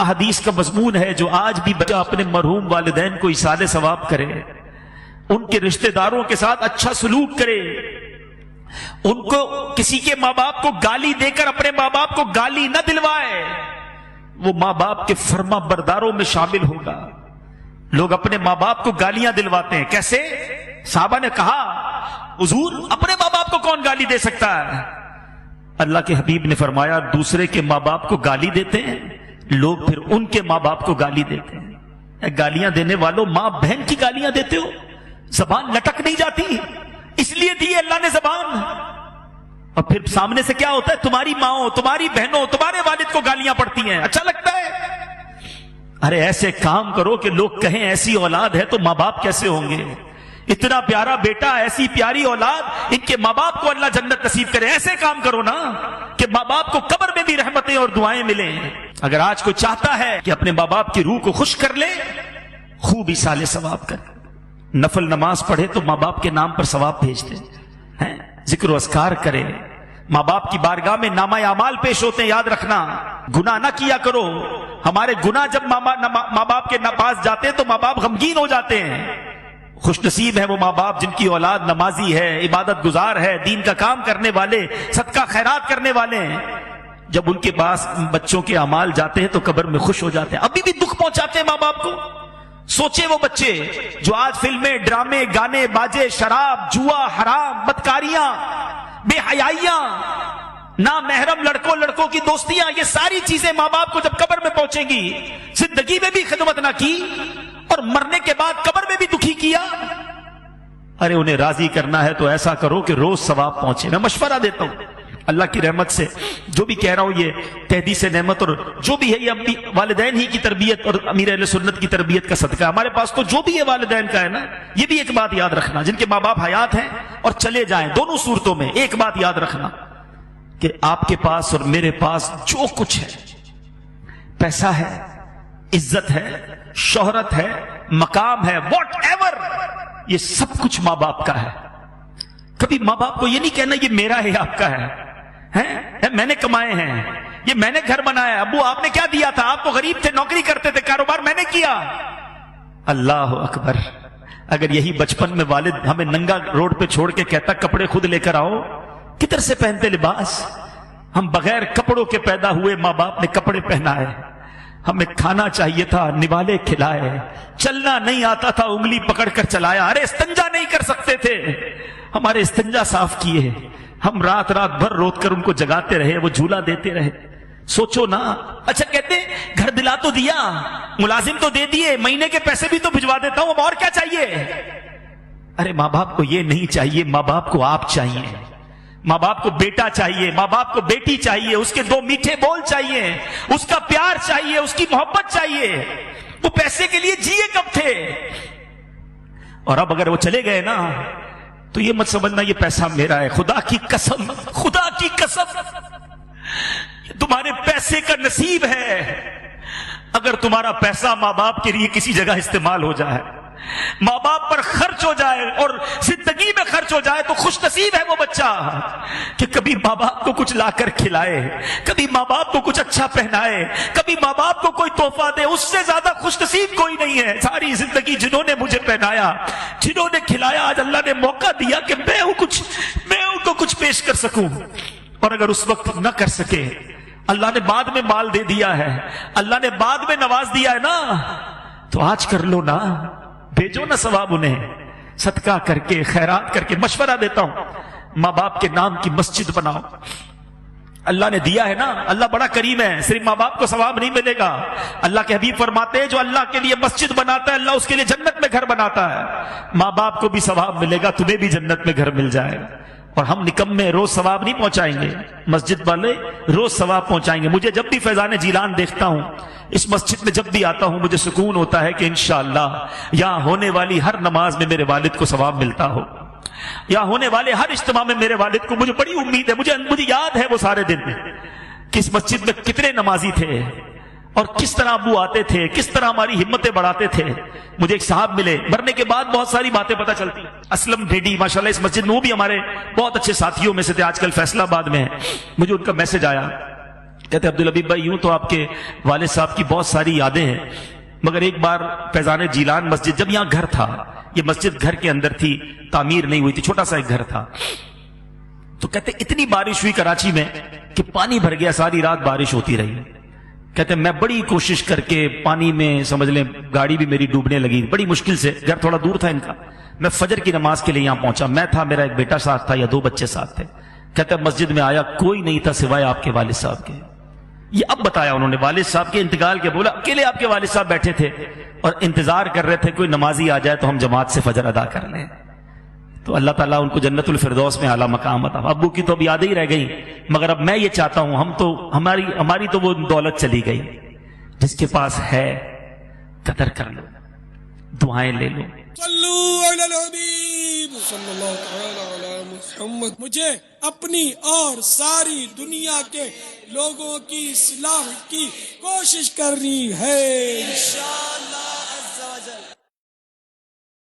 احادیث کا مضمون ہے جو آج بھی بچہ اپنے مرحوم والدین کو ایصال ثواب کرے، ان کے رشتہ داروں کے ساتھ اچھا سلوک کرے، ان کو کسی کے ماں باپ کو گالی دے کر اپنے ماں باپ کو گالی نہ دلوائے، وہ ماں باپ کے فرما برداروں میں شامل ہوگا۔ لوگ اپنے ماں باپ کو گالیاں دلواتے ہیں، کیسے؟ صحابہ نے کہا حضور اپنے ماں باپ کو کون گالی دے سکتا ہے؟ اللہ کے حبیب نے فرمایا دوسرے کے ماں باپ کو گالی دیتے ہیں لوگ، پھر ان کے ماں باپ کو گالی دیتے ہیں۔ گالیاں دینے والوں ماں بہن کی گالیاں دیتے ہو، زبان لٹک نہیں جاتی؟ اس لیے دی اللہ نے زبان، اور پھر سامنے سے کیا ہوتا ہے؟ تمہاری ماں، تمہاری بہنوں، تمہارے والد کو گالیاں پڑتی ہیں، اچھا لگتا ہے؟ ارے ایسے کام کرو کہ لوگ کہیں ایسی اولاد ہے تو ماں باپ کیسے ہوں گے؟ اتنا پیارا بیٹا، ایسی پیاری اولاد، ان کے ماں باپ کو اللہ جنت نصیب کرے۔ ایسے کام کرو نا کہ ماں باپ کو قبر میں بھی رحمتیں اور دعائیں ملیں۔ اگر آج کوئی چاہتا ہے کہ اپنے ماں باپ کی روح کو خوش کر لے، خوب ایصال ثواب کر، نفل نماز پڑھے تو ماں باپ کے نام پر ثواب بھیج دے، ذکر و اذکار کرے۔ ماں باپ کی بارگاہ میں نامہ اعمال پیش ہوتے ہیں، یاد رکھنا، گناہ نہ کیا کرو۔ ہمارے گناہ جب ماں باپ کے پاس جاتے ہیں تو ماں باپ غمگین ہو جاتے ہیں۔ خوش نصیب ہے وہ ماں باپ جن کی اولاد نمازی ہے، عبادت گزار ہے، دین کا کام کرنے والے، صدقہ خیرات کرنے والے ہیں۔ جب ان کے پاس بچوں کے اعمال جاتے ہیں تو قبر میں خوش ہو جاتے ہیں۔ ابھی بھی دکھ پہنچاتے ہیں ماں باپ کو۔ سوچے وہ بچے جو آج فلمیں، ڈرامے، گانے، باجے، شراب، جوا، حرام، بدکاریاں، بے حیائیاں، نامحرم لڑکوں کی دوستیاں، یہ ساری چیزیں ماں باپ کو جب قبر میں پہنچیں گی، زندگی میں بھی خدمت نہ کی اور مرنے کے بعد قبر میں بھی دکھی کیا۔ ارے انہیں راضی کرنا ہے تو ایسا کرو کہ روز ثواب پہنچے۔ میں مشورہ دیتا ہوں اللہ کی رحمت سے، جو بھی کہہ رہا ہوں یہ تحدیث نعمت اور جو بھی ہے یہ اپنی والدین ہی کی تربیت اور امیر اہل سنت کی تربیت کا صدقہ ہے۔ ہمارے پاس تو جو بھی ہے والدین کا ہے نا، یہ بھی ایک بات یاد رکھنا، جن کے ماں باپ حیات ہیں اور چلے جائیں، دونوں صورتوں میں ایک بات یاد رکھنا کہ آپ کے پاس اور میرے پاس جو کچھ ہے، پیسہ ہے، عزت ہے، شہرت ہے، مقام ہے، واٹ ایور، یہ سب کچھ ماں باپ کا ہے۔ کبھی ماں باپ کو یہ نہیں کہنا یہ میرا ہے، آپ کا ہے، میں نے کمائے ہیں، یہ میں نے گھر بنایا ہے، ابو آپ نے کیا دیا تھا؟ آپ تو غریب تھے، نوکری کرتے تھے، کاروبار میں نے کیا۔ اللہ اکبر! اگر یہی بچپن میں والد ہمیں ننگا روڈ پہ چھوڑ کے کہتا کپڑے خود لے کر آؤ، کدھر سے پہنتے لباس؟ ہم بغیر کپڑوں کے پیدا ہوئے، ماں باپ نے کپڑے پہنائے، ہمیں کھانا چاہیے تھا، نوالے کھلائے، چلنا نہیں آتا تھا، انگلی پکڑ کر چلایا، ارے استنجا نہیں کر سکتے تھے، ہمارے استنجا صاف کیے، ہم رات بھر روت کر ان کو جگاتے رہے، وہ جھولا دیتے رہے۔ سوچو نا، اچھا کہتے گھر دلا تو دیا، ملازم تو دے دیے، مہینے کے پیسے بھی تو بھجوا دیتا ہوں، اب اور کیا چاہیے؟ ارے ماں باپ کو یہ نہیں چاہیے، ماں باپ کو آپ چاہیے، ماں باپ کو بیٹا چاہیے، ماں باپ کو بیٹی چاہیے، اس کے دو میٹھے بول چاہیے، اس کا پیار چاہیے، اس کی محبت چاہیے۔ وہ پیسے کے لیے جیے کب تھے؟ اور اب اگر وہ چلے گئے نا تو یہ مت سمجھنا یہ پیسہ میرا ہے، خدا کی قسم، خدا کی قسم تمہارے پیسے کا نصیب ہے۔ اگر تمہارا پیسہ ماں باپ کے لیے کسی جگہ استعمال ہو جائے، ماں باپ پر خرچ ہو جائے اور زندگی میں خرچ ہو جائے، تو خوش نصیب ہے وہ بچہ کہ کبھی ماں باپ کو کچھ لا کر کھلائے، کبھی ماں باپ کو کچھ اچھا پہنائے، کبھی ماں باپ کو کوئی تحفہ دے۔ اس سے زیادہ خوش نصیب کوئی نہیں ہے۔ ساری زندگی جنہوں نے مجھے پہنایا، جنہوں نے کھلایا، آج اللہ نے موقع دیا کہ میں ان کو کچھ پیش کر سکوں، اور اگر اس وقت نہ کر سکے، اللہ نے بعد میں مال دے دیا ہے، اللہ نے بعد میں نواز دیا ہے نا، تو آج کر لو نا، بھیجو نا ثواب انہیں، صدقہ کر کے، خیرات کر کے۔ مشورہ دیتا ہوں ماں باپ کے نام کی مسجد بناؤ، اللہ نے دیا ہے نا، اللہ بڑا کریم ہے، صرف ماں باپ کو ثواب نہیں ملے گا۔ اللہ کے حبیب فرماتے ہیں جو اللہ کے لیے مسجد بناتا ہے اللہ اس کے لیے جنت میں گھر بناتا ہے۔ ماں باپ کو بھی ثواب ملے گا، تمہیں بھی جنت میں گھر مل جائے گا۔ اور ہم نکمے روز ثواب نہیں پہنچائیں گے، مسجد والے روز ثواب پہنچائیں گے۔ مجھے جب بھی فیضان جیلان دیکھتا ہوں، اس مسجد میں جب بھی آتا ہوں، مجھے سکون ہوتا ہے کہ انشاءاللہ یہاں ہونے والی ہر نماز میں میرے والد کو ثواب ملتا ہو، یہاں ہونے والے ہر اجتماع میں میرے والد کو، مجھے بڑی امید ہے، مجھے یاد ہے وہ سارے دن کہ اس مسجد میں کتنے نمازی تھے اور کس طرح ابو آتے تھے، کس طرح ہماری ہمتیں بڑھاتے تھے۔ مجھے ایک صاحب ملے، مرنے کے بعد بہت ساری باتیں پتہ چلتی، اسلم ڈیڈی ماشاءاللہ اس مسجد میں، وہ بھی ہمارے بہت اچھے ساتھیوں میں سے تھے، آج کل فیصلہ آباد میں ہیں۔ مجھے ان کا میسج آیا، کہتے عبدالحبیب بھائی یوں تو آپ کے والد صاحب کی بہت ساری یادیں ہیں، مگر ایک بار فیضان جیلان مسجد، جب یہاں گھر تھا، یہ مسجد گھر کے اندر تھی، تعمیر نہیں ہوئی تھی، چھوٹا سا ایک گھر تھا، تو کہتے اتنی بارش ہوئی کراچی میں کہ پانی بھر گیا، ساری رات بارش ہوتی رہی. کہتے میں بڑی کوشش کر کے پانی میں سمجھ لیں گاڑی بھی میری ڈوبنے لگی، بڑی مشکل سے، گھر تھوڑا دور تھا ان کا، میں فجر کی نماز کے لیے یہاں پہنچا، میں تھا، میرا ایک بیٹا ساتھ تھا یا 2 بچے ساتھ تھے. کہتے مسجد میں آیا، کوئی نہیں تھا سوائے آپ کے والد صاحب کے. یہ اب بتایا انہوں نے والد صاحب کے انتقال کے، بولا اکیلے آپ کے والد صاحب بیٹھے تھے اور انتظار کر رہے تھے کوئی نمازی آ جائے تو ہم جماعت سے فجر ادا کر لیں. تو اللہ تعالیٰ ان کو جنت الفردوس میں اعلیٰ مقام عطا. ابو کی تو اب یادیں ہی رہ گئی، مگر اب میں یہ چاہتا ہوں، ہماری تو وہ دولت چلی گئی. جس کے پاس ہے قدر کر لو، دعائیں لے لو. صلو علی الحبیب صلی اللہ تعالی علی محمد. مجھے اپنی اور ساری دنیا کے لوگوں کی اصلاح کی کوشش کرنی ہے.